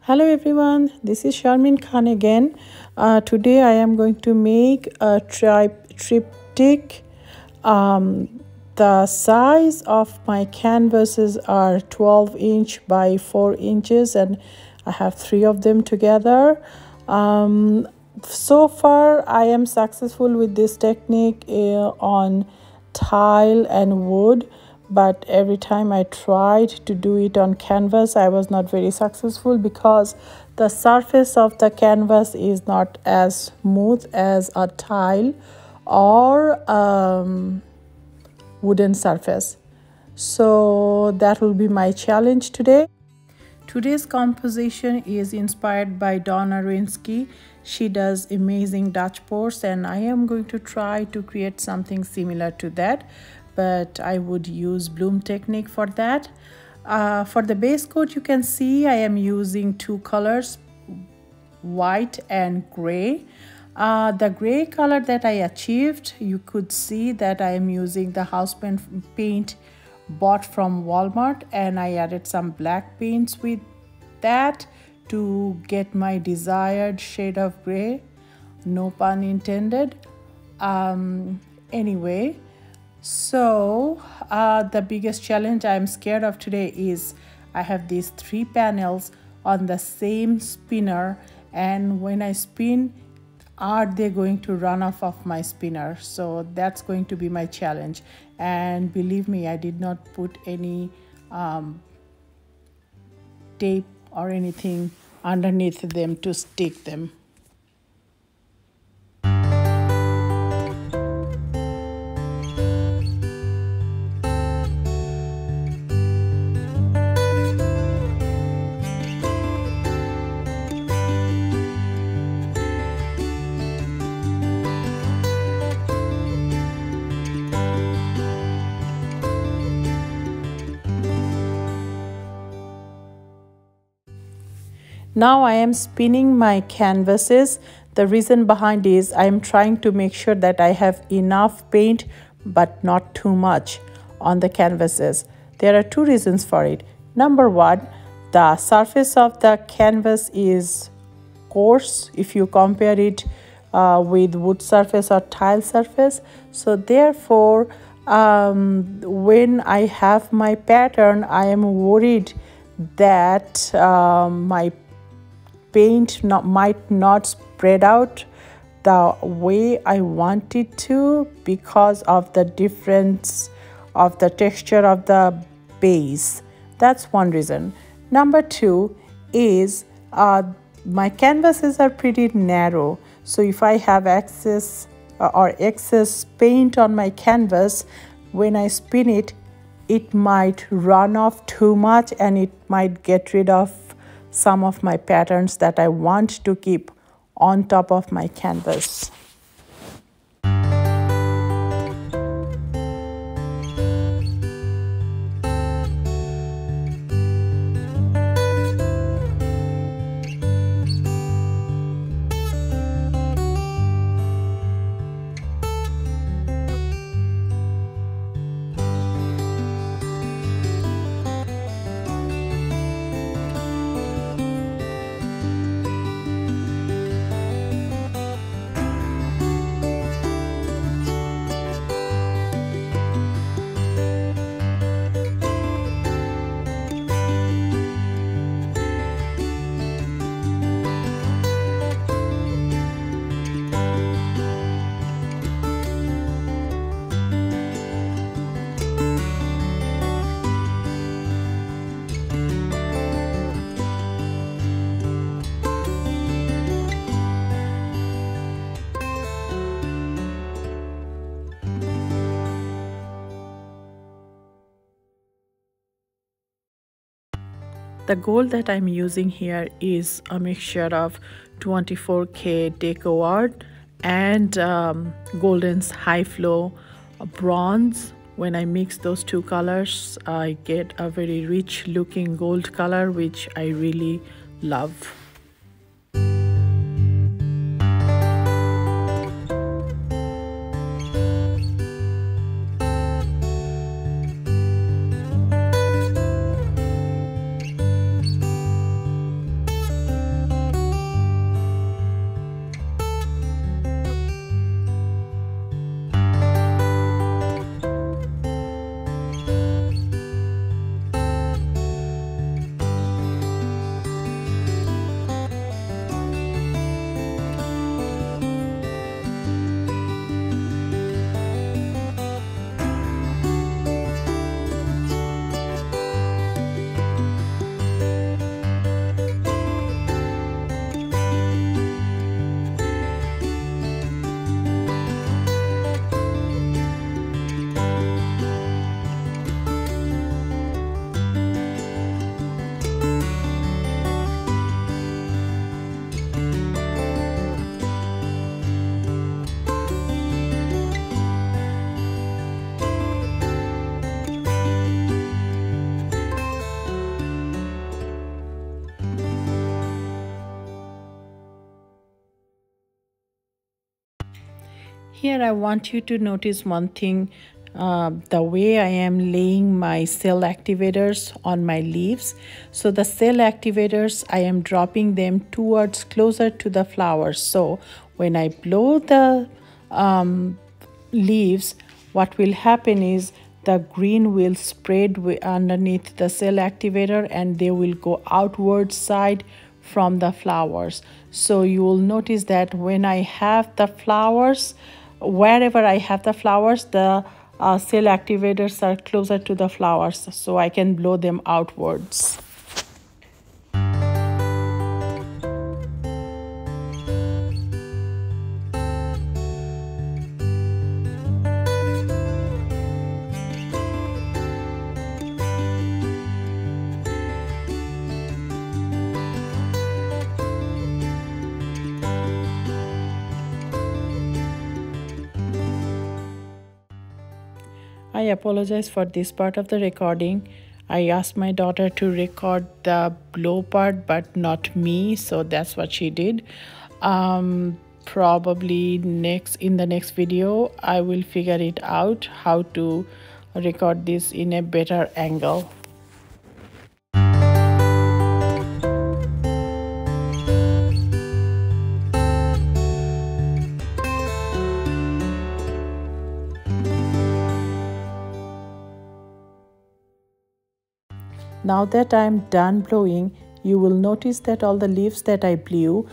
Hello everyone, this is Sharmin Khan again. Today I am going to make a triptych. The size of my canvases are 12" by 4" and I have 3 of them together. So far I am successful with this technique on tile and wood, but every time I tried to do it on canvas I was not very successful because the surface of the canvas is not as smooth as a tile or wooden surface. So that will be my challenge today. Today's composition is inspired by Donna Rinsky. She does amazing Dutch pours and I am going to try to create something similar to that, but I would use bloom technique for that. For the base coat, you can see I am using 2 colors, white and gray. The gray color that I achieved, you could see that I am using the house paint bought from Walmart, and I added some black paints with that to get my desired shade of gray, no pun intended. Anyway, so the biggest challenge I'm scared of today is I have these 3 panels on the same spinner, and when I spin, are they going to run off of my spinner? So that's going to be my challenge. And believe me, I did not put any tape or anything underneath them to stick them. Now I am spinning my canvases. The reason behind is I am trying to make sure that I have enough paint but not too much on the canvases. There are 2 reasons for it. Number 1, the surface of the canvas is coarse if you compare it with wood surface or tile surface. So therefore, when I have my pattern, I am worried that my paint might not spread out the way I want it to because of the difference of the texture of the base. That's one reason. Number 2 is my canvases are pretty narrow, so if I have excess paint on my canvas, when I spin it, it might run off too much and it might get rid of some of my patterns that I want to keep on top of my canvas. The gold that I'm using here is a mixture of 24K Deco Art and Golden's High Flow Bronze. When I mix those 2 colors, I get a very rich looking gold color, which I really love. Here I want you to notice one thing, the way I am laying my cell activators on my leaves. So the cell activators, I am dropping them towards closer to the flowers. So when I blow the leaves, what will happen is the green will spread underneath the cell activator and they will go outward side from the flowers. So you will notice that when I have the flowers, wherever I have the flowers, the cell activators are closer to the flowers, so I can blow them outwards. I apologize for this part of the recording. I asked my daughter to record the blow part but not me, so that's what she did. Probably in the next video I will figure it out how to record this in a better angle. Now that I'm done blowing, you will notice that all the leaves that I blew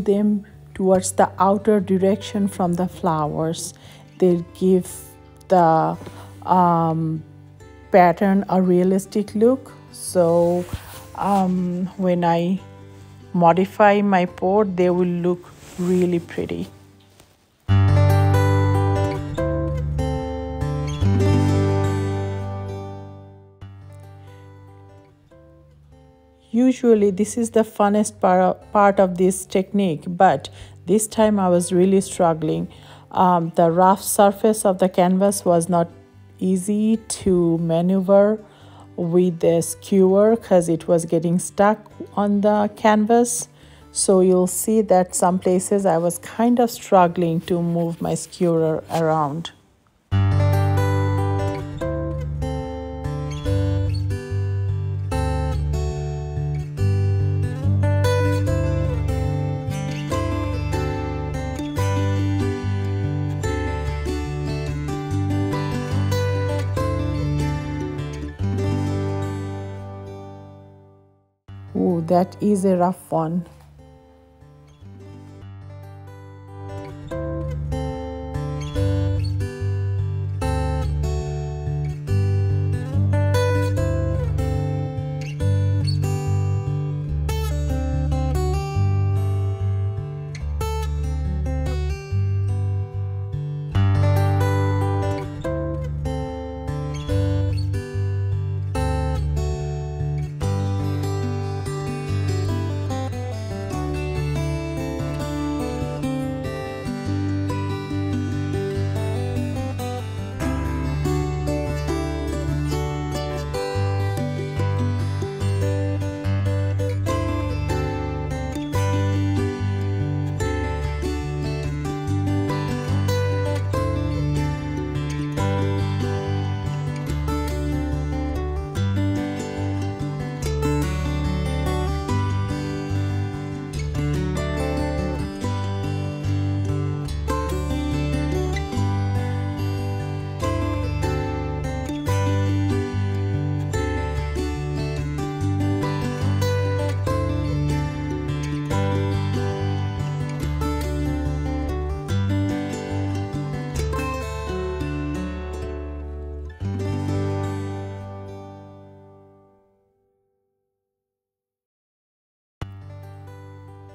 them towards the outer direction from the flowers. They give the pattern a realistic look. So when I modify my pot, they will look really pretty. Usually this is the funnest part of this technique, but this time I was really struggling. The rough surface of the canvas was not easy to maneuver with the skewer because it was getting stuck on the canvas. So you'll see that some places I was kind of struggling to move my skewer around. Ooh, that is a rough one.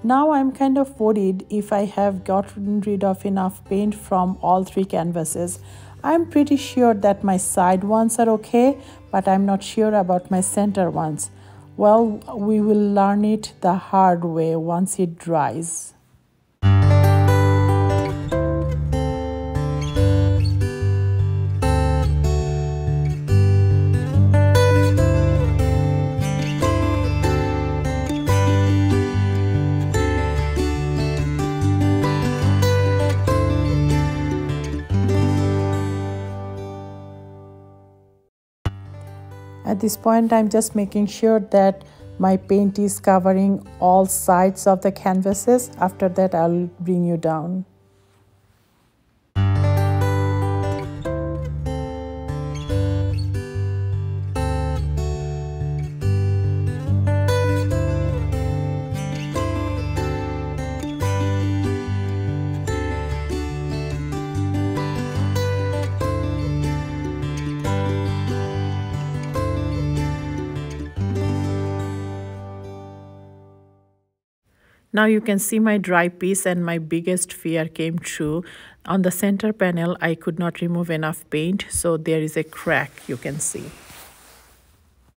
Now I'm kind of worried if I have gotten rid of enough paint from all three canvases. I'm pretty sure that my side ones are okay, but I'm not sure about my center ones. Well, we will learn it the hard way once it dries. At this point, I'm just making sure that my paint is covering all sides of the canvases. After that, I'll bring you down. Now you can see my dry piece, and my biggest fear came true. On the center panel, I could not remove enough paint, so there is a crack you can see.